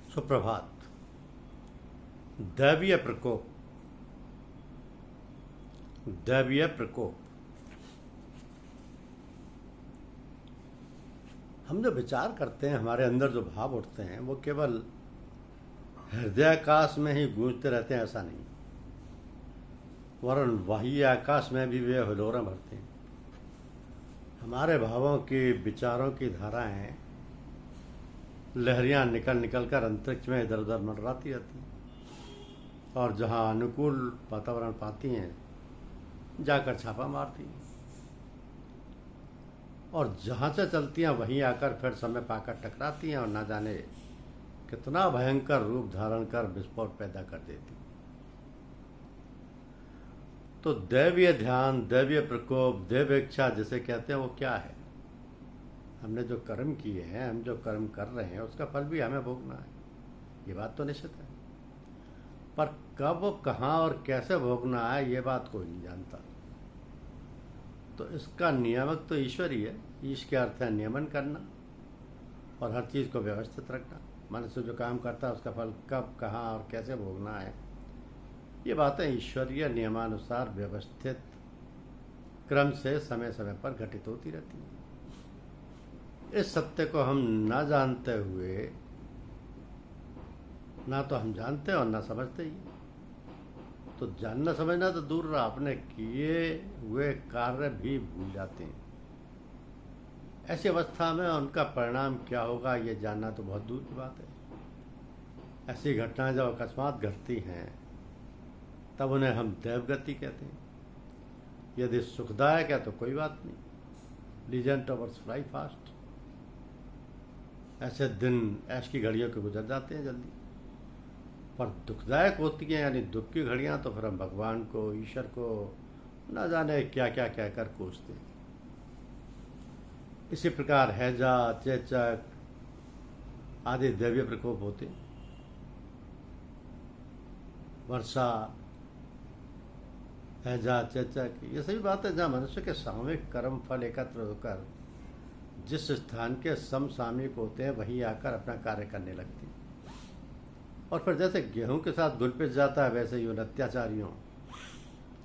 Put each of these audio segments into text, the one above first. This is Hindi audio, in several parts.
सुप्रभात। दैवीय प्रकोप। दैवीय प्रकोप। हम जो विचार करते हैं, हमारे अंदर जो भाव उठते हैं, वो केवल हृदयाकाश में ही गूंजते रहते हैं ऐसा नहीं, वरन बाह्य आकाश में भी वे हिलोरें भरते हैं। हमारे भावों की, विचारों की धाराएं, लहरियां निकल निकल कर अंतरिक्ष में इधर उधर मंडराती रहती हैं और जहां अनुकूल वातावरण पाती हैं जाकर छापा मारती हैं, और जहां से चलती हैं वहीं आकर फिर समय पाकर टकराती हैं और ना जाने कितना भयंकर रूप धारण कर विस्फोट पैदा कर देती हैं। तो दैवीय ध्यान, दैवीय प्रकोप, दैव इच्छा जिसे कहते हैं, वो क्या है? हमने जो कर्म किए हैं, हम जो कर्म कर रहे हैं, उसका फल भी हमें भोगना है, ये बात तो निश्चित है। पर कब, कहाँ और कैसे भोगना है, ये बात कोई नहीं जानता। तो इसका नियामक तो ईश्वर ही है। ईश के अर्थ है नियमन करना और हर चीज़ को व्यवस्थित रखना। मनुष्य जो काम करता है उसका फल कब, कहाँ और कैसे भोगना है, ये बातें ईश्वरीय नियमानुसार व्यवस्थित क्रम से समय समय पर घटित होती रहती हैं। इस सत्य को हम ना जानते हुए, ना तो हम जानते और ना समझते ही। तो जानना समझना तो दूर रहा, अपने किए हुए कार्य भी भूल जाते हैं। ऐसी अवस्था में उनका परिणाम क्या होगा, ये जानना तो बहुत दूर की बात है। ऐसी घटनाएं जब अकस्मात घटती हैं तब उन्हें हम दैवगति कहते हैं। यदि सुखदायक है तो कोई बात नहीं, लीजेंट आवर्स फ्लाई फास्ट। ऐसे दिन ऐश की घड़ियों के गुजर जाते हैं जल्दी। पर दुखदायक होती हैं, यानी दुख की घड़ियां, तो फिर हम भगवान को, ईश्वर को ना जाने क्या क्या कहकर कोसते हैं। इसी प्रकार हैजा, चेचक आदि दैवीय प्रकोप होते हैं। वर्षा, हैजा, चेचक, ये सभी बातें जहाँ मनुष्य के सामूहिक कर्म फल एकत्र होकर जिस स्थान के समसामयिक होते हैं वहीं आकर अपना कार्य करने लगती हैं। और फिर जैसे गेहूं के साथ गुल पिस जाता है, वैसे ही उन अत्याचारियों,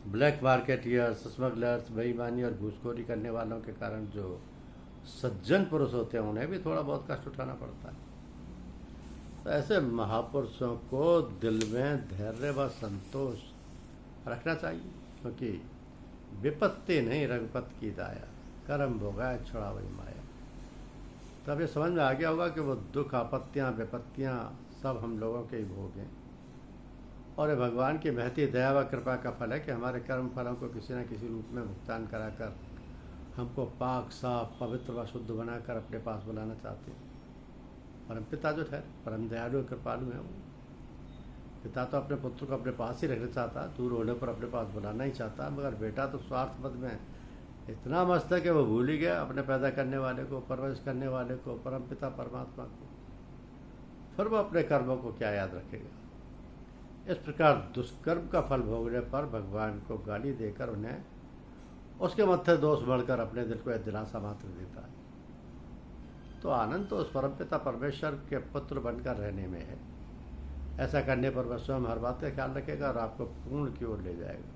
ब्लैक मार्केटियर्स, स्मगलर्स, बेईमानी और घूसखोरी करने वालों के कारण जो सज्जन पुरुष होते हैं उन्हें भी थोड़ा बहुत कष्ट उठाना पड़ता है। तो ऐसे महापुरुषों को दिल में धैर्य व संतोष रखना चाहिए, क्योंकि विपत्ति नहीं रघुपत की दाया, कर्म भोगाए छुड़ावई माया। तब ये समझ में आ गया होगा कि वो दुख, आपत्तियाँ, विपत्तियाँ सब हम लोगों के ही भोग हैं, और ये भगवान की महती दया व कृपा का फल है कि हमारे कर्म फलों को किसी न किसी रूप में भुगतान कराकर हमको पाक, साफ, पवित्र व शुद्ध बनाकर अपने पास बुलाना चाहते हैं। परम पिता जो है परम दयालु और कृपालु है। वो पिता तो अपने पुत्र को अपने पास ही रखना चाहता, दूर होने पर अपने पास बुलाना ही चाहता, मगर बेटा तो स्वार्थ मद में इतना मस्त है कि वो भूल ही गया अपने पैदा करने वाले को, परवरिश करने वाले को, परम पिता परमात्मा को। फिर वो अपने कर्मों को क्या याद रखेगा। इस प्रकार दुष्कर्म का फल भोगने पर भगवान को गाली देकर उन्हें उसके मत्थे दोष बढ़कर अपने दिल को एक दिलासा मात्र देता है। तो आनंद तो उस परमपिता परमेश्वर के पुत्र बनकर रहने में है। ऐसा करने पर वह स्वयं हर बात का ख्याल रखेगा और आपको पूर्ण की ओर ले जाएगा।